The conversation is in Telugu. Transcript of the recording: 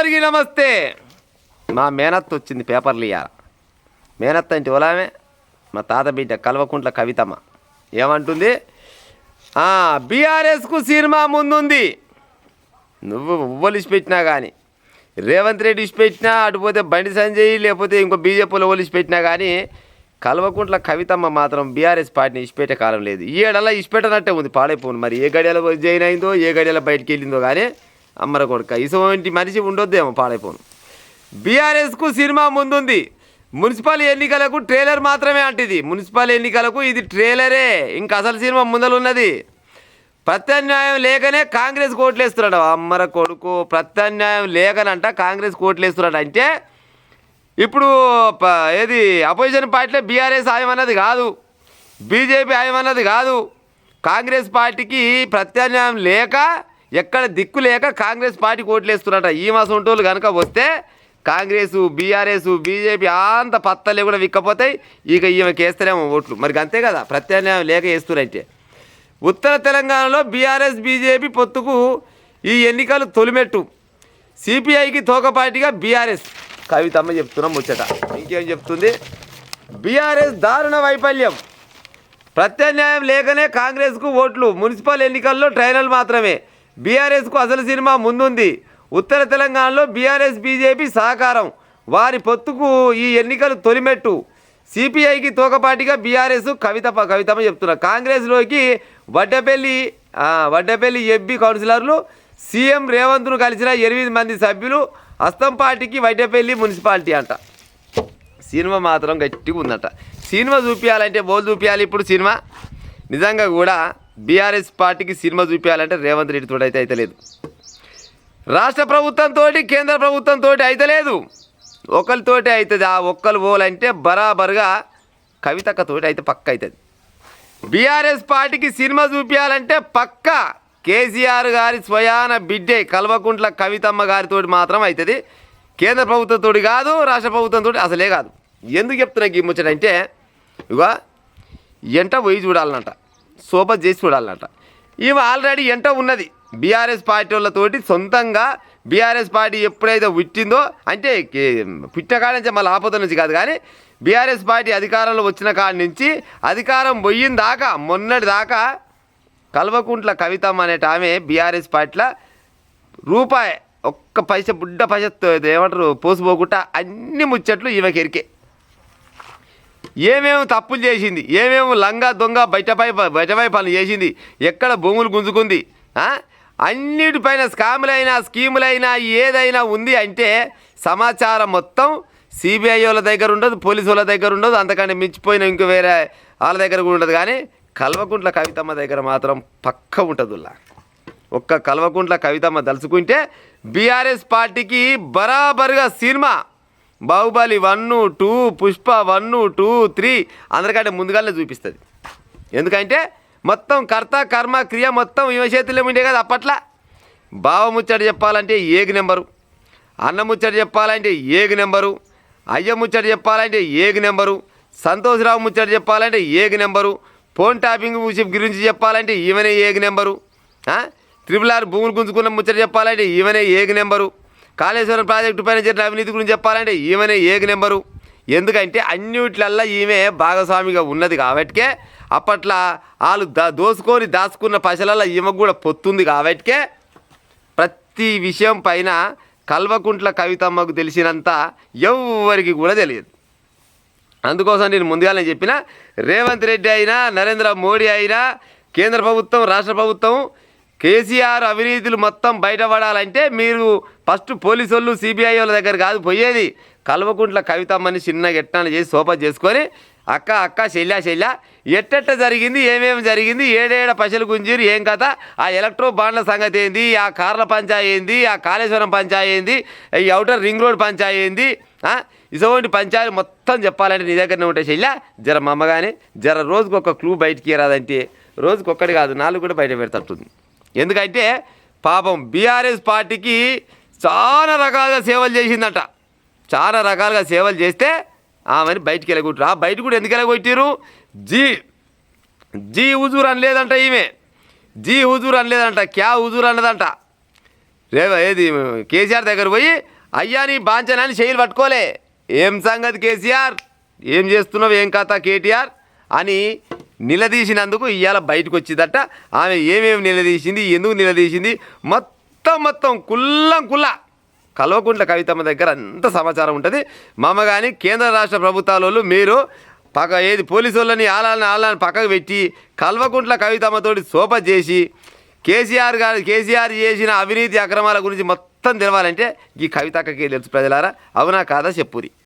అందరికీ నమస్తే. మా మేనత్త వచ్చింది పేపర్లు ఇవ్వాలి. మేనత్త అంటే ఓలామే మా తాత బిడ్డ కల్వకుంట్ల కవితమ్మ. ఏమంటుంది? బీఆర్ఎస్కు సినిమా ముందుంది. నువ్వు ఉవ్వలు ఇచ్చిపెట్టినా కానీ, రేవంత్ రెడ్డి ఇచ్చిపెట్టినా, అటుపోతే బండి సంజయ్ లేకపోతే ఇంకో బీజేపీలో వాళ్ళు ఇచ్చిపెట్టినా కానీ కల్వకుంట్ల కవితమ్మ మాత్రం బీఆర్ఎస్ పార్టీని ఇచ్చిపెట్టే కాలం లేదు. ఈ ఏడలా ఇచ్చిపెట్టనట్టే ఉంది. పాడైపోను. మరి ఏ గడియలో జాయిన్ అయిందో, ఏ గడియలో బయటికి వెళ్ళిందో కానీ అమ్మర కొడుక ఇటువంటి మనిషి ఉండొద్దేమో. పాడైపోను. బీఆర్ఎస్కు సినిమా ముందుంది. మున్సిపల్ ఎన్నికలకు ట్రైలర్ మాత్రమే అంటిది. మున్సిపల్ ఎన్నికలకు ఇది ట్రైలరే, ఇంకా అసలు సినిమా ముందలున్నది. ప్రత్యామ్నాయం లేకనే కాంగ్రెస్ కోట్లేస్తున్నాడు. అమ్మర కొడుకు ప్రత్యామ్నాయం లేకనంట కాంగ్రెస్ కోట్లేస్తున్నాడు. అంటే ఇప్పుడు ఏది అపోజిషన్ పార్టీలో బీఆర్ఎస్ ఆయమన్నది కాదు, బీజేపీ ఆయమన్నది కాదు. కాంగ్రెస్ పార్టీకి ప్రత్యామ్నాయం లేక, ఎక్కడ దిక్కు లేక కాంగ్రెస్ పార్టీ కోట్లేస్తున్నారట. ఈ మాసం ఉంటోళ్ళు కనుక వస్తే కాంగ్రెస్, బీఆర్ఎస్, బీజేపీ అంత పత్తలే కూడా విక్కపోతాయి. ఇక ఈమెకి వేస్తారేమో ఓట్లు. మరి అంతే కదా, ప్రత్యామ్నాయం లేక వేస్తున్నారంటే. ఉత్తర తెలంగాణలో బీఆర్ఎస్ బీజేపీ పొత్తుకు ఈ ఎన్నికలు తొలిమెట్టు. సిపిఐకి తోకపాటిగా బీఆర్ఎస్. కవితమ్మ చెప్తున్నాం ముచ్చట. ఇంకేం చెప్తుంది? బీఆర్ఎస్ దారుణ వైఫల్యం. ప్రత్యామ్నాయం లేకనే కాంగ్రెస్కు ఓట్లు. మున్సిపల్ ఎన్నికల్లో ట్రైలర్ మాత్రమే. బీఆర్ఎస్కు అసలు సినిమా ముందుంది. ఉత్తర తెలంగాణలో బీఆర్ఎస్ బీజేపీ సహకారం. వారి పొత్తుకు ఈ ఎన్నికలు తొలిమెట్టు. సిపిఐకి తోకపాటిగా బీఆర్ఎస్. కవితమ్మ చెప్తున్నారు. కాంగ్రెస్లోకి వడ్డపల్లి ఎబ్బి కౌన్సిలర్లు, సీఎం రేవంత్ను కలిసిన 8 మంది సభ్యులు. హస్తం పార్టీకి వడ్డపల్లి మున్సిపాలిటీ అంట. సినిమా మాత్రం గట్టిగా ఉందంట. సినిమా చూపించాలంటే బోల్ చూపించాలి. ఇప్పుడు సినిమా నిజంగా కూడా బీఆర్ఎస్ పార్టీకి సినిమా చూపించాలంటే రేవంత్ రెడ్డితో అయితే అయితలేదు. రాష్ట్ర ప్రభుత్వంతో, కేంద్ర ప్రభుత్వంతో అయితలేదు. ఒకరితోటి అవుతుంది. ఆ ఒక్కరు పోలంటే బరాబరుగా కవితక్కతోటి అయితే పక్క అవుతుంది. బీఆర్ఎస్ పార్టీకి సినిమా చూపించాలంటే పక్క కేసీఆర్ గారి స్వయాన బిడ్డే కల్వకుంట్ల కవితమ్మ గారితో మాత్రం అవుతుంది. కేంద్ర ప్రభుత్వంతో కాదు, రాష్ట్ర ప్రభుత్వంతో అసలే కాదు. ఎందుకు చెప్తున్నా ఈ ముచ్చటంటే, ఇక ఎంట పోయి చూడాలన్నట, సోపత్ చేసి చూడాలన్నట. ఈమె ఆల్రెడీ ఎంట ఉన్నది బీఆర్ఎస్ పార్టీ వాళ్ళతోటి. సొంతంగా బీఆర్ఎస్ పార్టీ ఎప్పుడైతే పుట్టిందో, అంటే పుట్టిన కాడ నుంచి మళ్ళీ ఆపద నుంచి కాదు కానీ బీఆర్ఎస్ పార్టీ అధికారంలో వచ్చిన కాడి నుంచి అధికారం పోయిన దాకా, మొన్నటి దాకా కల్వకుంట్ల కవితమ్మ అనేట ఆమె బీఆర్ఎస్ పార్టీలో రూపాయి ఒక్క పైస బుడ్డ పైస ఏమంటారు పోసిపోకుండా అన్ని ముచ్చట్లు ఈమెకి ఎరికే. ఏమేమి తప్పులు చేసింది, ఏమేమి లంగా దొంగ బయటపై పనులు చేసింది, ఎక్కడ భూములు గుంజుకుంది, అన్నిటిపైన స్కీములైనా ఏదైనా ఉంది అంటే సమాచారం మొత్తం సిబిఐ వాళ్ళ దగ్గర ఉండదు, పోలీసు వాళ్ళ దగ్గర ఉండదు, అంతకంటే మించిపోయిన ఇంకో వేరే వాళ్ళ దగ్గర కూడా ఉండదు. కానీ కల్వకుంట్ల కవితమ్మ దగ్గర మాత్రం పక్క ఉంటుంది. ఒక్క కల్వకుంట్ల కవితమ్మ దలుచుకుంటే బీఆర్ఎస్ పార్టీకి బరాబరుగా సినిమా బాహుబలి 1, 2, పుష్ప 1, 2, 3 అందరికంటే ముందుగానే చూపిస్తుంది. ఎందుకంటే మొత్తం కర్త కర్మ క్రియ మొత్తం ఈమె చేతుల్లో ఉండే కదా. అప్పట్లో బావ ముచ్చట చెప్పాలంటే ఏగు నెంబరు, అన్న ముచ్చట చెప్పాలంటే ఏగు నెంబరు, అయ్య ముచ్చట చెప్పాలంటే ఏగు నెంబరు, సంతోష్రావు ముచ్చట చెప్పాలంటే ఏగు నెంబరు, ఫోన్ టాపింగ్ గురించి చెప్పాలంటే ఈమెనే ఏగు నెంబరు, RRR భూములు గుంజుకున్న ముచ్చట చెప్పాలంటే ఈమెనే ఏగు నెంబరు, కాళేశ్వరం ప్రాజెక్టు పైన జరిగిన అవినీతి గురించి చెప్పాలంటే ఈమెనే ఏగు నెంబరు. ఎందుకంటే అన్నిట్లల్లా ఈమె భాగస్వామిగా ఉన్నది కాబట్టికే అప్పట్లో వాళ్ళు దాచుకున్న పైసలల్లో ఈమెకు కూడా పొత్తుంది కాబట్టికే ప్రతి విషయం పైన కల్వకుంట్ల కవితమ్మకు తెలిసినంత ఎవరికి కూడా తెలియదు. అందుకోసం నేను ముందుగానే చెప్పిన, రేవంత్ రెడ్డి అయినా, నరేంద్ర మోడీ అయినా, కేంద్ర ప్రభుత్వం, రాష్ట్ర ప్రభుత్వం కేసీఆర్ అవినీతులు మొత్తం బయటపడాలంటే మీరు ఫస్ట్ పోలీసు వాళ్ళు, సిబిఐ వాళ్ళ దగ్గర కాదు పోయేది. కల్వకుంట్ల కవితమ్మని చిన్నగా ఎట్టాన్ని చేసి సోపా చేసుకొని అక్క చెల్లా ఎట్టెట్ట జరిగింది, ఏమేమి జరిగింది, ఏడేడ పైసలు గుంజీరు, ఏం కథ, ఆ ఎలక్ట్రో బాండ్ల సంగతి ఏంది, ఆ కార్ల పంచాయి ఏంది, ఆ కాళేశ్వరం పంచాయి ఏంది, ఈ ఔటర్ రింగ్ రోడ్ పంచాయి ఏంది, ఇటువంటి పంచాయతీ మొత్తం చెప్పాలంటే నీ దగ్గరనే ఉంటాయి. చెల్లా జర మా అమ్మగానే జర రోజుకు ఒక క్లూ బయటికి రాదంటే రోజుకు ఒక్కటి కాదు 4 కూడా బయట పెడతట్టుంది. ఎందుకంటే పాపం బీఆర్ఎస్ పార్టీకి చాలా రకాలుగా సేవలు చేసిందట. చాలా రకాలుగా సేవలు చేస్తే ఆమెని బయటికి వెళ్ళగొట్టారు. ఆ బయట కూడా ఎందుకు వెళ్ళగొట్టారు? జీ హుజూర్ అనలేదంట. ఈమె జీ హుజూర్ అనలేదంట, క్యా హుజూర్ అన్నదంట. ఏది కేసీఆర్ దగ్గర పోయి అయ్యా నీ బాంచనాన్ని చేయిలు పట్టుకోలే, ఏం సంగతి కేసీఆర్, ఏం చేస్తున్నావు, ఏం కథ కేటీఆర్ అని నిలదీసినందుకు ఇవాళ బయటకు వచ్చిందట. ఆమె ఏమేమి నిలదీసింది, ఎందుకు నిలదీసింది, మొత్తం కుల్లా కల్వకుంట్ల కవితమ్మ దగ్గర అంత సమాచారం ఉంటుంది. మమ్మ కానీ కేంద్ర రాష్ట్ర ప్రభుత్వాల మీరు ఏది పోలీసు వాళ్ళని ఆళ్ళని పక్కకు పెట్టి కల్వకుంట్ల కవితమ్మతోటి సోప చేసి కేసీఆర్ చేసిన అవినీతి అక్రమాల గురించి మొత్తం తెలవాలంటే ఈ కవితక్కకే తెలుసు ప్రజలారా. అవునా కాదా చెప్పురి.